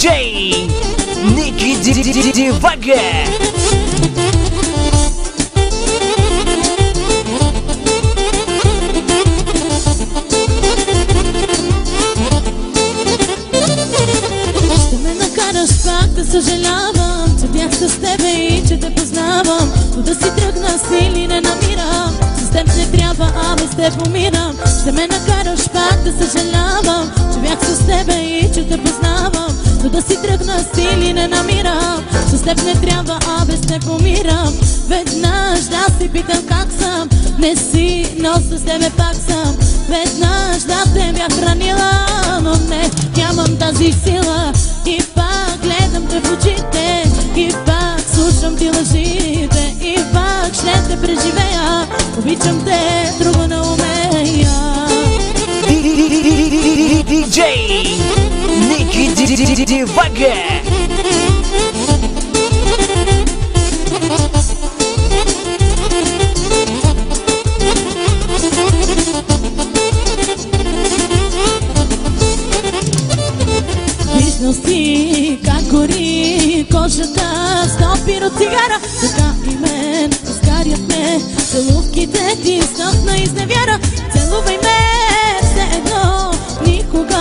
DJ Niki Divaga. Съжалявам, че бях с тебе и че те познавам, но да си тръгна сили не намирам. С теб не трябва, а без теб умирам. Ще ме накараш пак да съжалявам, че бях с тебе и че те познавам, но да си тръгна сили не намирам. С теб не трябва, а без теб умирам. Веднъж да си питам как съм, не си, но с тебе пак съм. Веднъж да те бях хранила, но не, нямам тази сила. И пак гледам те в очите, и пак слушам ти лъжите, и пак ще те преживея. Обичам те, друго не умея. DJ Niki Divaga. Виждал си как гори кожата с топир от цигара, така и мен изгарят ме целувките ти с тъпна изневяра. Целувай ме все едно, никога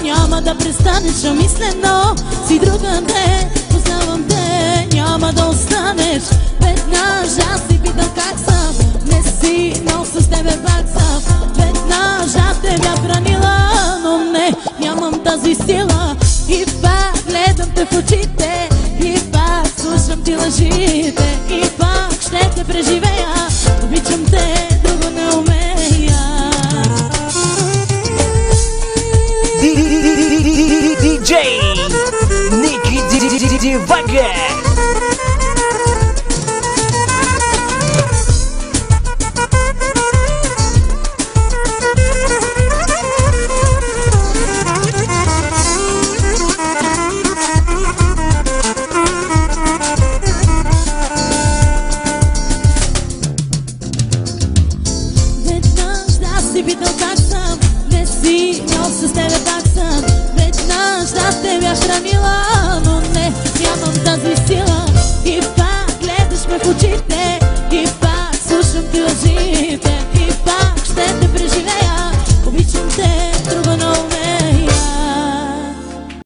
няма да престанеш, а мислено си другаде, познавам те, няма да останеш. Веднъж аз си питам как съм, не си, но с тебе пак съм. Веднъж аз те бях хранила, но не, нямам тази сила. И пак гледам те в очите, и пак слушам ти лъжите, и пак ще те преживея. Обичам те, друго не умея. DJ Niki Divaga.